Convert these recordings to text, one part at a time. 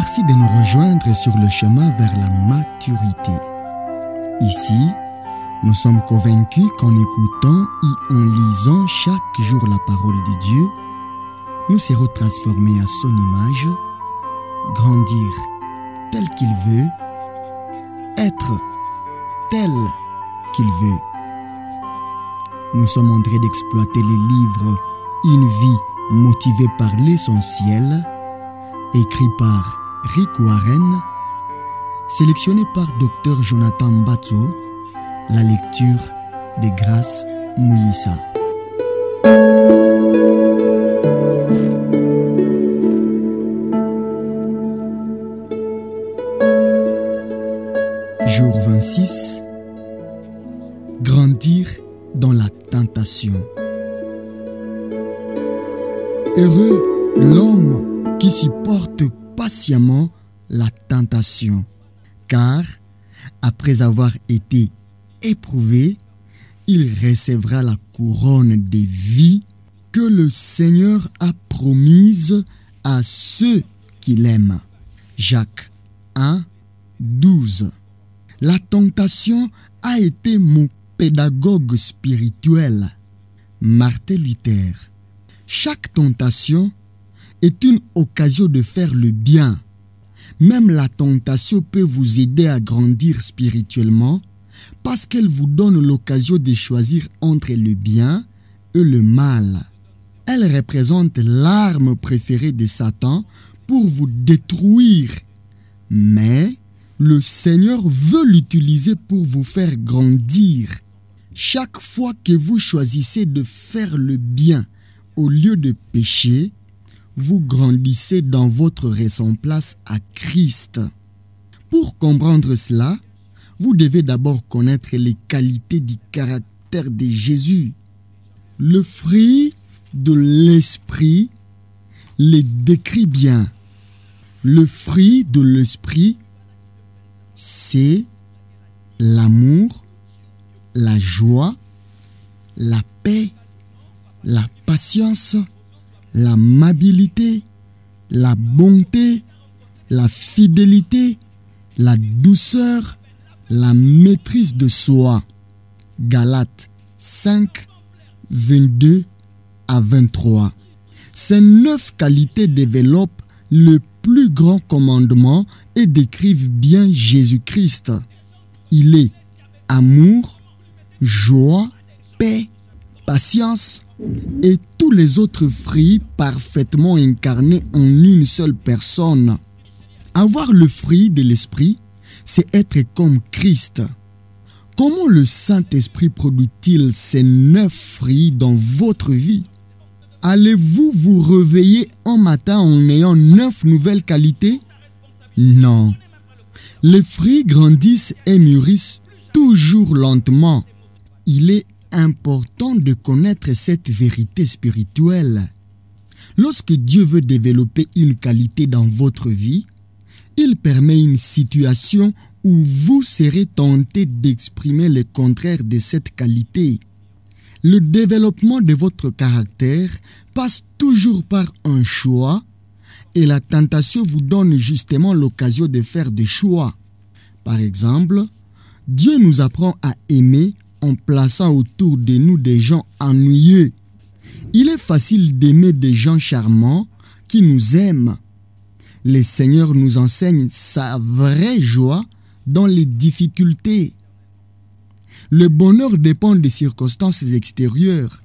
Merci de nous rejoindre sur le chemin vers la maturité. Ici, nous sommes convaincus qu'en écoutant et en lisant chaque jour la parole de Dieu, nous serons transformés à son image, grandir tel qu'il veut, être tel qu'il veut. Nous sommes en train d'exploiter les livres Une vie motivée par l'essentiel, écrit par Rick Warren, sélectionné par Dr Jonathan Mbatso, la lecture de Grace Mouissa. Jour 26. Grandir dans la tentation. Heureux l'homme qui supporte patiemment la tentation, car après avoir été éprouvé, il recevra la couronne de vie que le Seigneur a promise à ceux qui l'aiment. Jacques 1, 12. La tentation a été mon pédagogue spirituel. Martin Luther. Chaque tentation est une occasion de faire le bien. Même la tentation peut vous aider à grandir spirituellement parce qu'elle vous donne l'occasion de choisir entre le bien et le mal. Elle représente l'arme préférée de Satan pour vous détruire. Mais le Seigneur veut l'utiliser pour vous faire grandir. Chaque fois que vous choisissez de faire le bien au lieu de pécher, vous grandissez dans votre ressemblance à Christ. Pour comprendre cela, vous devez d'abord connaître les qualités du caractère de Jésus. Le fruit de l'esprit les décrit bien. Le fruit de l'esprit, c'est l'amour, la joie, la paix, la patience, l'amabilité, la bonté, la fidélité, la douceur, la maîtrise de soi. Galates 5, 22 à 23. Ces 9 qualités développent le plus grand commandement et décrivent bien Jésus-Christ. Il est amour, joie, paix, patience et tous les autres fruits parfaitement incarnés en une seule personne. Avoir le fruit de l'esprit, c'est être comme Christ. Comment le Saint-Esprit produit-il ces 9 fruits dans votre vie? Allez-vous vous réveiller un matin en ayant 9 nouvelles qualités? Non. Les fruits grandissent et mûrissent toujours lentement. Il est important de connaître cette vérité spirituelle. Lorsque Dieu veut développer une qualité dans votre vie, il permet une situation où vous serez tenté d'exprimer le contraire de cette qualité. Le développement de votre caractère passe toujours par un choix et la tentation vous donne justement l'occasion de faire des choix. Par exemple, Dieu nous apprend à aimer en plaçant autour de nous des gens ennuyeux. Il est facile d'aimer des gens charmants qui nous aiment. Le Seigneur nous enseigne sa vraie joie dans les difficultés. Le bonheur dépend des circonstances extérieures,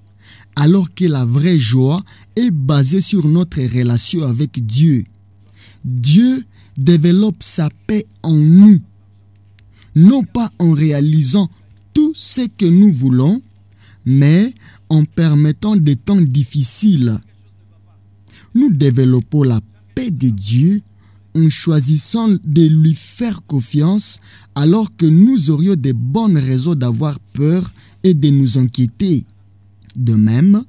alors que la vraie joie est basée sur notre relation avec Dieu. Dieu développe sa paix en nous, non pas en réalisant tout ce que nous voulons, mais en permettant des temps difficiles. Nous développons la paix de Dieu en choisissant de lui faire confiance alors que nous aurions de bonnes raisons d'avoir peur et de nous inquiéter. De même,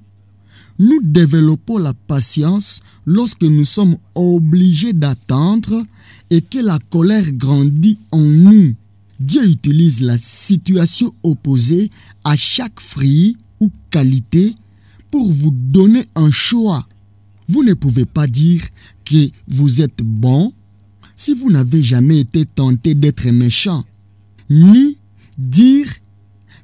nous développons la patience lorsque nous sommes obligés d'attendre et que la colère grandit en nous. Dieu utilise la situation opposée à chaque fruit ou qualité pour vous donner un choix. Vous ne pouvez pas dire que vous êtes bon si vous n'avez jamais été tenté d'être méchant, ni dire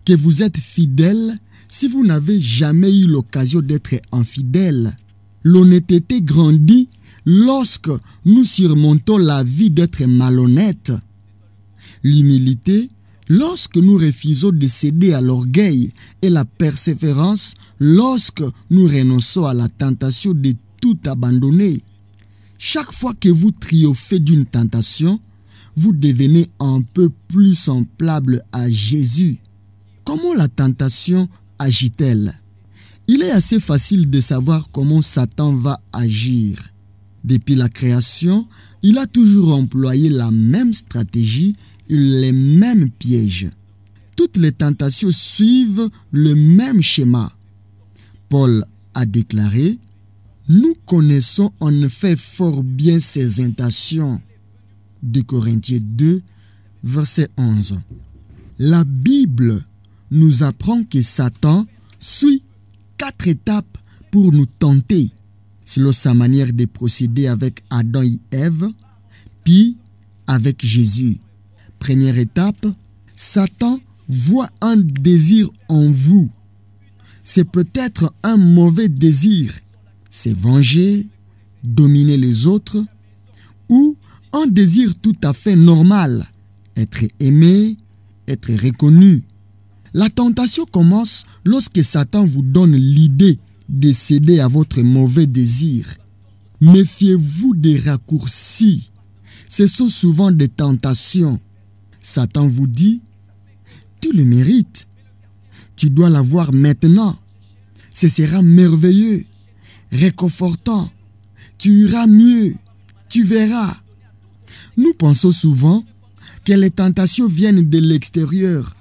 que vous êtes fidèle si vous n'avez jamais eu l'occasion d'être infidèle. L'honnêteté grandit lorsque nous surmontons la vie d'être malhonnête. L'humilité, lorsque nous refusons de céder à l'orgueil, et la persévérance, lorsque nous renonçons à la tentation de tout abandonner. Chaque fois que vous triomphez d'une tentation, vous devenez un peu plus semblable à Jésus. Comment la tentation agit-elle? Il est assez facile de savoir comment Satan va agir. Depuis la création, il a toujours employé la même stratégie et les mêmes pièges. Toutes les tentations suivent le même schéma. Paul a déclaré: nous connaissons en effet fort bien ces intentions. 2 Corinthiens 2, verset 11. La Bible nous apprend que Satan suit 4 étapes pour nous tenter, selon sa manière de procéder avec Adam et Ève, puis avec Jésus. Première étape, Satan voit un désir en vous. C'est peut-être un mauvais désir, c'est venger, dominer les autres, ou un désir tout à fait normal, être aimé, être reconnu. La tentation commence lorsque Satan vous donne l'idée de céder à votre mauvais désir. Méfiez-vous des raccourcis. Ce sont souvent des tentations. Satan vous dit: tu le mérites. Tu dois l'avoir maintenant. Ce sera merveilleux, réconfortant. Tu iras mieux. Tu verras. Nous pensons souvent que les tentations viennent de l'extérieur.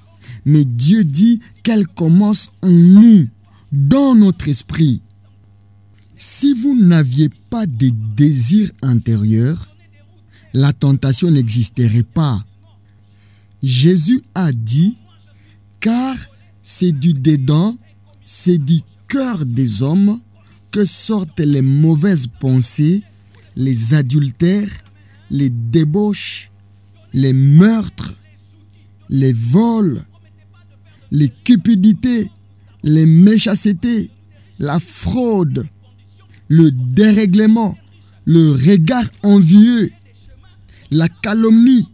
Mais Dieu dit qu'elles commencent en nous, dans notre esprit. Si vous n'aviez pas de désir intérieur, la tentation n'existerait pas. Jésus a dit: car c'est du dedans, c'est du cœur des hommes que sortent les mauvaises pensées, les adultères, les débauches, les meurtres, les vols, les cupidités, les méchancetés, la fraude, le dérèglement, le regard envieux, la calomnie,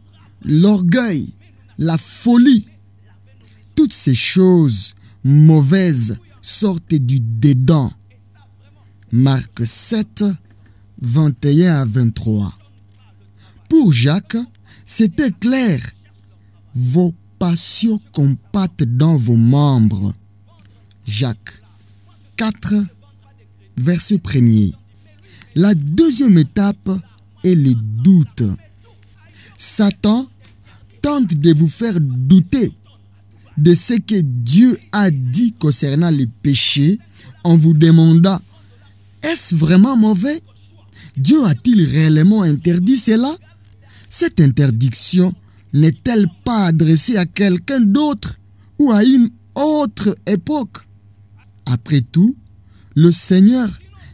l'orgueil, la folie. Toutes ces choses mauvaises sortent du dedans. Marc 7, 21 à 23. Pour Jacques, c'était clair. Vos passions combattent dans vos membres. Jacques 4, verset 1er. La deuxième étape est le doute. Satan tente de vous faire douter de ce que Dieu a dit concernant les péchés en vous demandant: est-ce vraiment mauvais? Dieu a-t-il réellement interdit cela? Cette interdiction n'est-elle pas adressée à quelqu'un d'autre ou à une autre époque? Après tout, le Seigneur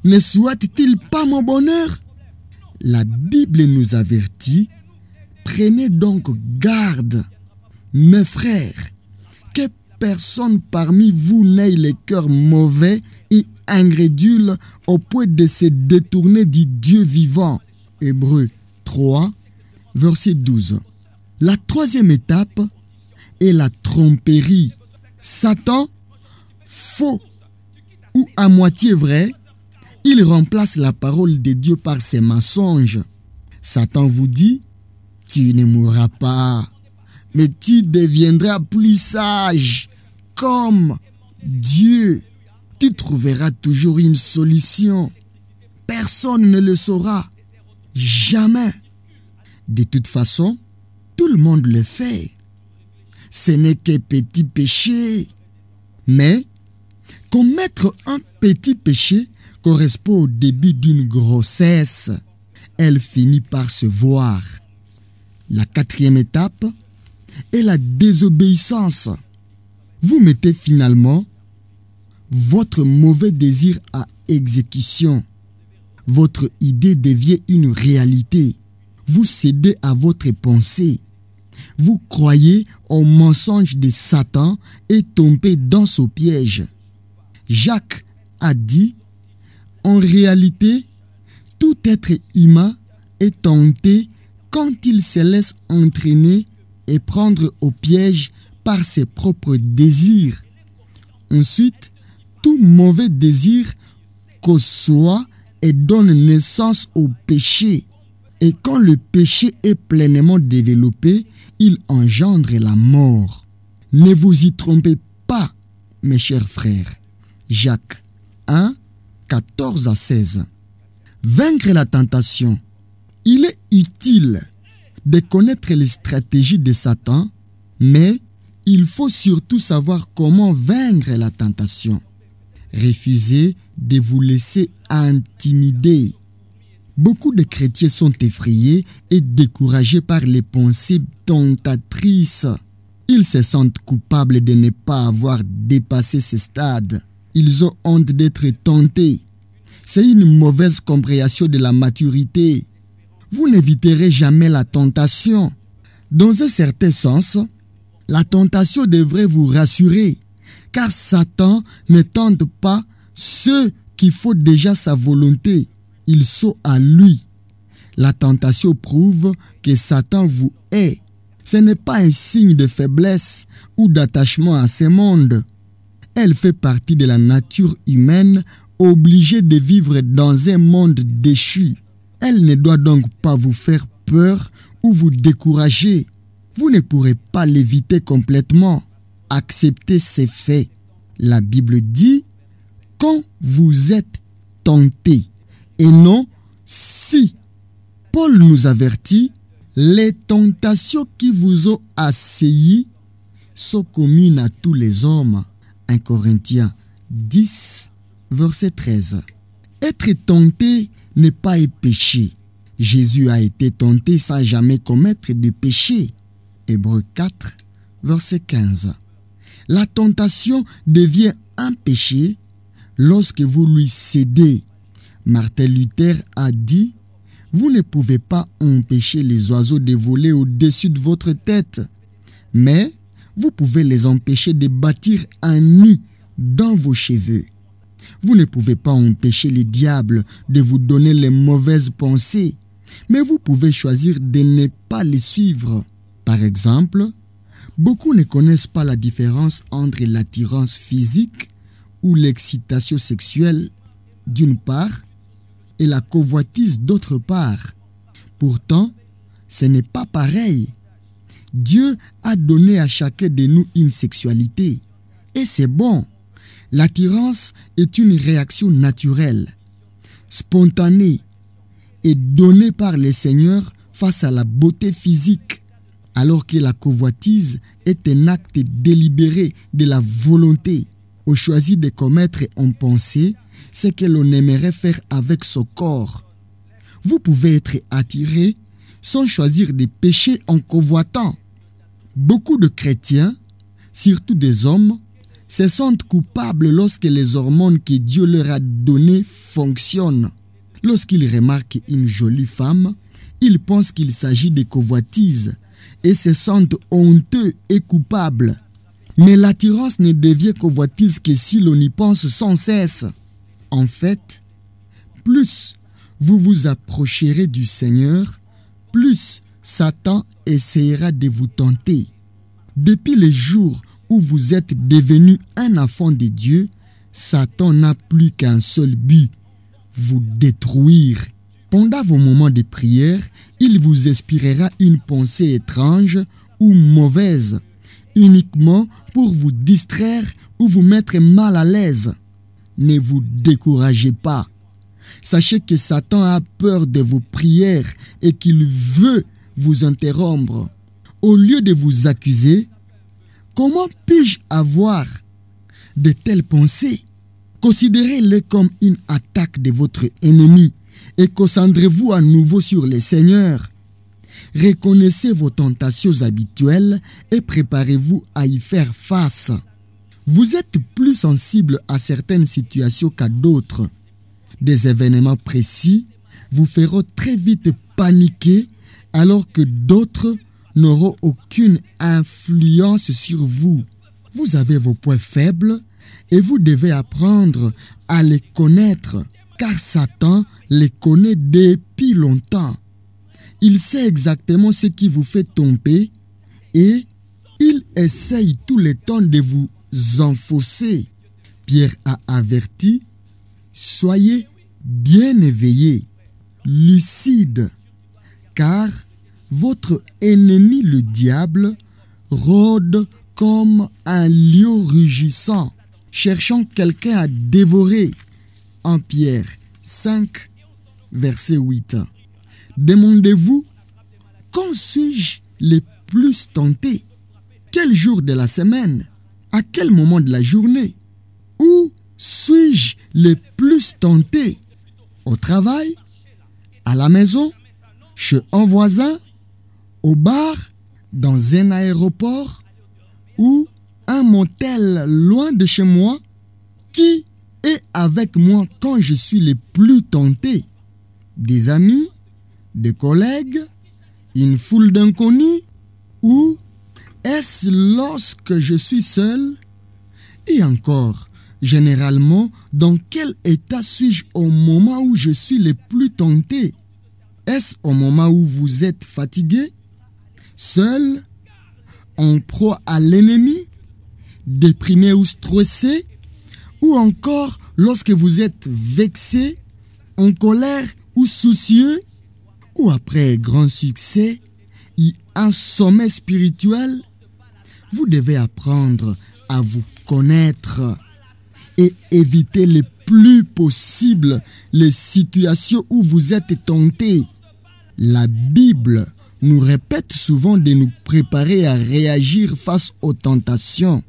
ne souhaite-t-il pas mon bonheur? La Bible nous avertit: prenez donc garde, mes frères, que personne parmi vous n'ait le cœur mauvais et incrédule au point de se détourner du Dieu vivant. Hébreux 3, verset 12. La troisième étape est la tromperie. Satan, faux ou à moitié vrai, il remplace la parole de Dieu par ses mensonges. Satan vous dit: tu ne mourras pas, mais tu deviendras plus sage comme Dieu. Tu trouveras toujours une solution. Personne ne le saura. Jamais. De toute façon, tout le monde le fait. Ce n'est que petit péché. Mais commettre un petit péché correspond au début d'une grossesse. Elle finit par se voir. La quatrième étape est la désobéissance. Vous mettez finalement votre mauvais désir à exécution. Votre idée devient une réalité. vous cédez à votre pensée. Vous croyez au mensonge de Satan et tombez dans ce piège. Jacques a dit, en réalité, tout être humain est tenté quand il se laisse entraîner et prendre au piège par ses propres désirs. Ensuite, tout mauvais désir conçoit et donne naissance au péché. Et quand le péché est pleinement développé, il engendre la mort. Ne vous y trompez pas, mes chers frères. Jacques 1, 14 à 16. Vaincre la tentation. Il est utile de connaître les stratégies de Satan, mais il faut surtout savoir comment vaincre la tentation. Refusez de vous laisser intimider. Beaucoup de chrétiens sont effrayés et découragés par les pensées tentatrices. Ils se sentent coupables de ne pas avoir dépassé ce stade. Ils ont honte d'être tentés. C'est une mauvaise compréhension de la maturité. Vous n'éviterez jamais la tentation. Dans un certain sens, la tentation devrait vous rassurer, car Satan ne tente pas ceux qui font déjà sa volonté. Il saute à lui. La tentation prouve que Satan vous hait. Ce n'est pas un signe de faiblesse ou d'attachement à ce monde. Elle fait partie de la nature humaine, obligée de vivre dans un monde déchu. Elle ne doit donc pas vous faire peur ou vous décourager. Vous ne pourrez pas l'éviter complètement. Acceptez ces faits. La Bible dit « quand vous êtes tentés » et non « si ». Paul nous avertit « les tentations qui vous ont assaillis sont communes à tous les hommes ». 1 Corinthiens 10, verset 13. Être tenté n'est pas un péché. Jésus a été tenté sans jamais commettre de péché. Hébreux 4, verset 15. La tentation devient un péché lorsque vous lui cédez. Martin Luther a dit, « Vous ne pouvez pas empêcher les oiseaux de voler au-dessus de votre tête, mais vous pouvez les empêcher de bâtir un nid dans vos cheveux. Vous ne pouvez pas empêcher les diables de vous donner les mauvaises pensées, mais vous pouvez choisir de ne pas les suivre. Par exemple, beaucoup ne connaissent pas la différence entre l'attirance physique ou l'excitation sexuelle d'une part et la convoitise d'autre part. Pourtant, ce n'est pas pareil. Dieu a donné à chacun de nous une sexualité. Et c'est bon. L'attirance est une réaction naturelle, spontanée et donnée par le Seigneur face à la beauté physique, alors que la convoitise est un acte délibéré de la volonté. On choisit de commettre en pensée ce que l'on aimerait faire avec son corps. Vous pouvez être attiré sans choisir de pécher en convoitant. Beaucoup de chrétiens, surtout des hommes, se sentent coupables lorsque les hormones que Dieu leur a données fonctionnent. Lorsqu'ils remarquent une jolie femme, ils pensent qu'il s'agit de convoitise et se sentent honteux et coupables. Mais l'attirance ne devient convoitise que si l'on y pense sans cesse. En fait, plus vous vous approcherez du Seigneur, plus Satan essaiera de vous tenter. Depuis le jour où vous êtes devenu un enfant de Dieu, Satan n'a plus qu'un seul but, vous détruire. Pendant vos moments de prière, il vous inspirera une pensée étrange ou mauvaise, uniquement pour vous distraire ou vous mettre mal à l'aise. Ne vous découragez pas. Sachez que Satan a peur de vos prières et qu'il veut vous interrompre. Au lieu de vous accuser, comment puis-je avoir de telles pensées? Considérez-les comme une attaque de votre ennemi et concentrez-vous à nouveau sur le Seigneur. Reconnaissez vos tentations habituelles et préparez-vous à y faire face. Vous êtes plus sensible à certaines situations qu'à d'autres. Des événements précis vous feront très vite paniquer alors que d'autres n'auront aucune influence sur vous. Vous avez vos points faibles et vous devez apprendre à les connaître, car Satan les connaît depuis longtemps. Il sait exactement ce qui vous fait tomber et il essaye tout le temps de vous enfoncer. Pierre a averti, soyez bien éveillés, lucides, car votre ennemi le diable rôde comme un lion rugissant, cherchant quelqu'un à dévorer. En Pierre 5, verset 8. Demandez-vous, quand suis-je le plus tenté? Quel jour de la semaine? À quel moment de la journée? Où suis-je le plus tenté? Au travail? À la maison? Chez un voisin? Au bar? Dans un aéroport? Ou un motel loin de chez moi? Qui est avec moi quand je suis le plus tenté? Des amis? Des collègues? Une foule d'inconnus? Ou est-ce lorsque je suis seul? Et encore, généralement, dans quel état suis-je au moment où je suis le plus tenté? Est-ce au moment où vous êtes fatigué, seul, en proie à l'ennemi, déprimé ou stressé, ou encore lorsque vous êtes vexé, en colère ou soucieux, ou après grand succès et un sommet spirituel? Vous devez apprendre à vous connaître et éviter le plus possible les situations où vous êtes tenté. La Bible nous répète souvent de nous préparer à réagir face aux tentations,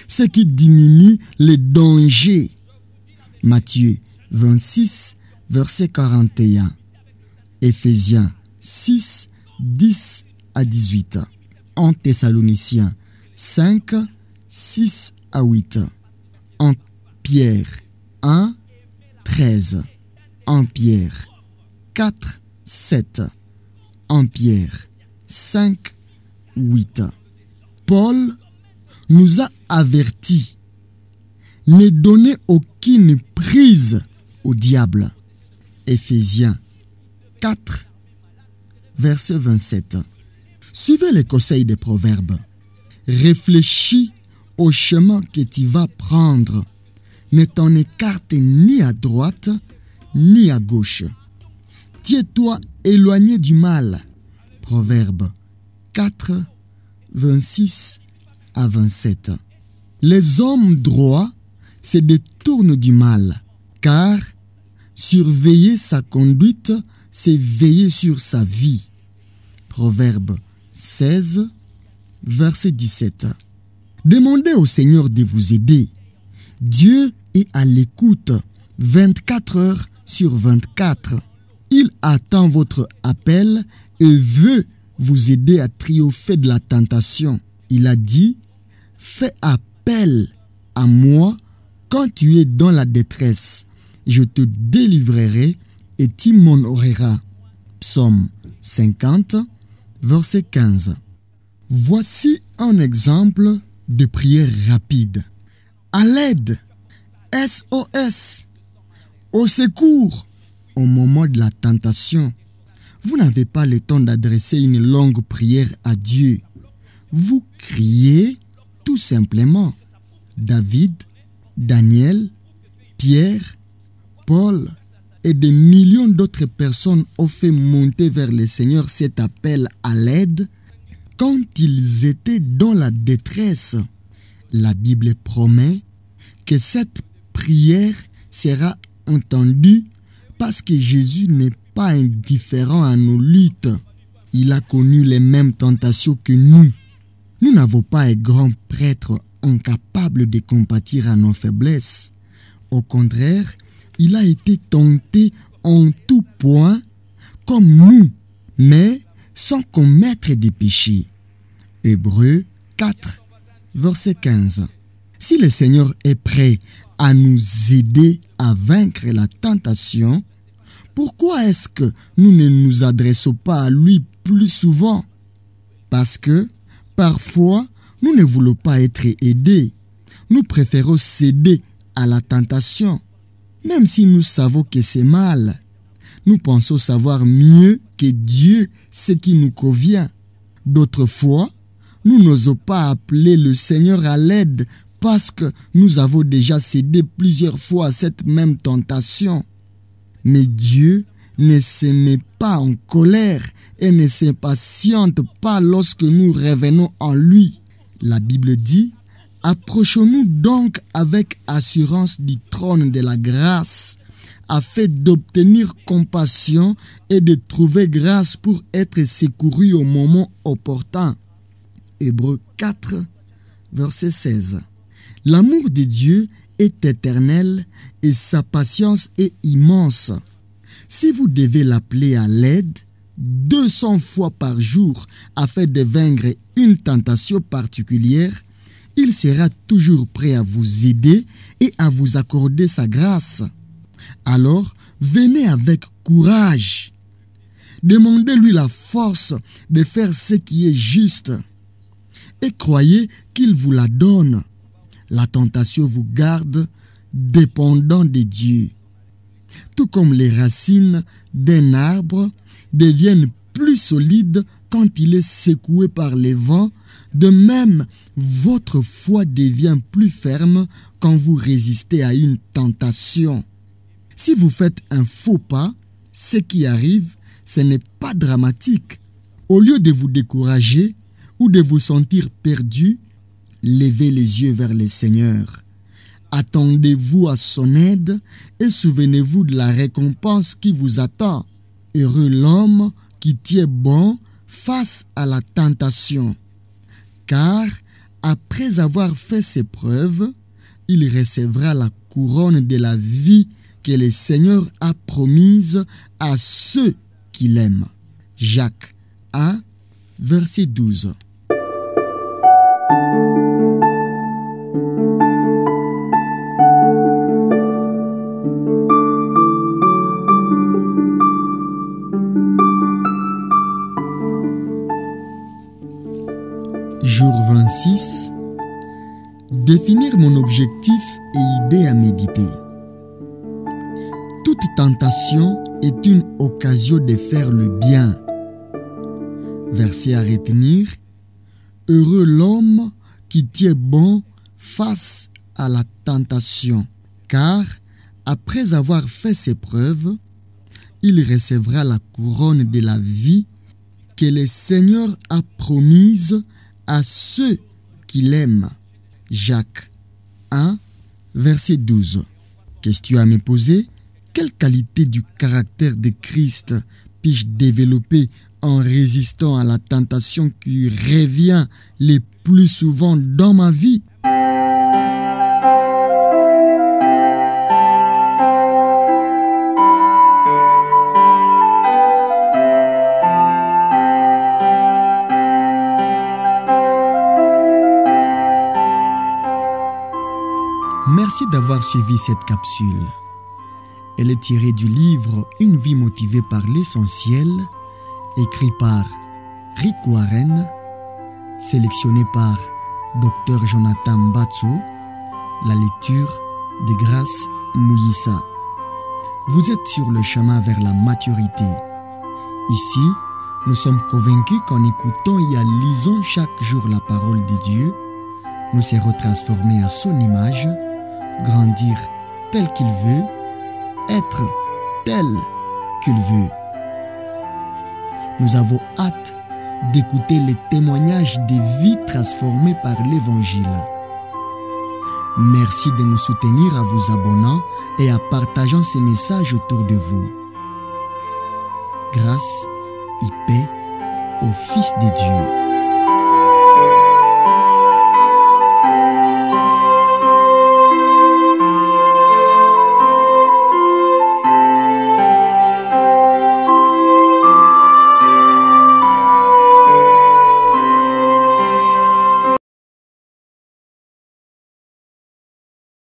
ce qui diminue les dangers. Matthieu 26, verset 41. Éphésiens 6, 10 à 18. En Thessaloniciens 5, 6 à 8. En Pierre 1, 13. En Pierre 4, 7. En Pierre 5, 8. Paul nous a avertis, ne donnez aucune prise au diable. Éphésiens 4, verset 27. Suivez les conseils des proverbes. Réfléchis au chemin que tu vas prendre. Ne t'en écarte ni à droite ni à gauche. Tiens-toi éloigné du mal. Proverbe 4, 26 à 27. Les hommes droits se détournent du mal, car surveiller sa conduite, c'est veiller sur sa vie. Proverbe 16, verset 17. Demandez au Seigneur de vous aider. Dieu est à l'écoute 24 heures sur 24. Il attend votre appel et veut vous aider à triompher de la tentation. Il a dit, fais appel à moi quand tu es dans la détresse. Je te délivrerai et tu m'honoreras. Psaume 50, verset 15. Voici un exemple de prière rapide. À l'aide, SOS, au secours, au moment de la tentation. Vous n'avez pas le temps d'adresser une longue prière à Dieu. Vous criez tout simplement. David, Daniel, Pierre, Paul et des millions d'autres personnes ont fait monter vers le Seigneur cet appel à l'aide quand ils étaient dans la détresse. La Bible promet que cette prière sera entendue parce que Jésus n'est pas indifférent à nos luttes. Il a connu les mêmes tentations que nous. Nous n'avons pas un grand prêtre incapable de compatir à nos faiblesses. Au contraire, il a été tenté en tout point comme nous, mais sans commettre des péchés. Hébreux 4, verset 15. Si le Seigneur est prêt à nous aider à vaincre la tentation, pourquoi est-ce que nous ne nous adressons pas à lui plus souvent. Parce que, parfois, nous ne voulons pas être aidés. Nous préférons céder à la tentation, même si nous savons que c'est mal. Nous pensons savoir mieux que Dieu ce qui nous convient. D'autres fois, nous n'osons pas appeler le Seigneur à l'aide parce que nous avons déjà cédé plusieurs fois à cette même tentation. Mais Dieu ne se met pas en colère et ne s'impatiente pas lorsque nous revenons en lui. La Bible dit: approchons-nous donc avec assurance du trône de la grâce, afin d'obtenir compassion et de trouver grâce pour être secouru au moment opportun. Hébreux 4, verset 16. L'amour de Dieu est éternel et sa patience est immense. Si vous devez l'appeler à l'aide 200 fois par jour afin de vaincre une tentation particulière, il sera toujours prêt à vous aider et à vous accorder sa grâce. Alors, venez avec courage. Demandez-lui la force de faire ce qui est juste. Et croyez qu'il vous la donne. La tentation vous garde dépendant de Dieu. Tout comme les racines d'un arbre deviennent plus solides quand il est secoué par les vents, de même, votre foi devient plus ferme quand vous résistez à une tentation. Si vous faites un faux pas, ce qui arrive, ce n'est pas dramatique. Au lieu de vous décourager ou de vous sentir perdu, levez les yeux vers le Seigneur. Attendez-vous à son aide et souvenez-vous de la récompense qui vous attend. Heureux l'homme qui tient bon face à la tentation, car après avoir fait ses preuves, il recevra la couronne de la vie que le Seigneur a promise à ceux qui l'aiment. Jacques 1, verset 12. Jour 26. Définir mon objectif et idée à méditer. Toute tentation est une occasion de faire le bien. Verset à retenir: heureux l'homme qui tient bon face à la tentation, car après avoir fait ses preuves, il recevra la couronne de la vie que le Seigneur a promise à ceux qui l'aiment. Jacques 1, verset 12. Question à me poser: quelle qualité du caractère de Christ puis-je développer en résistant à la tentation qui revient le plus souvent dans ma vie? Merci d'avoir suivi cette capsule. Elle est tirée du livre Une vie motivée par l'essentiel, écrit par Rick Warren, sélectionné par Dr Jonathan Batso, la lecture de Grace Mouyissa. Vous êtes sur le chemin vers la maturité. Ici, nous sommes convaincus qu'en écoutant et en lisant chaque jour la parole de Dieu, nous serons transformés à son image, grandir tel qu'il veut, être tel qu'il veut. Nous avons hâte d'écouter les témoignages des vies transformées par l'Évangile. Merci de nous soutenir en vous abonnant et en partageant ces messages autour de vous. Grâce et paix au Fils de Dieu.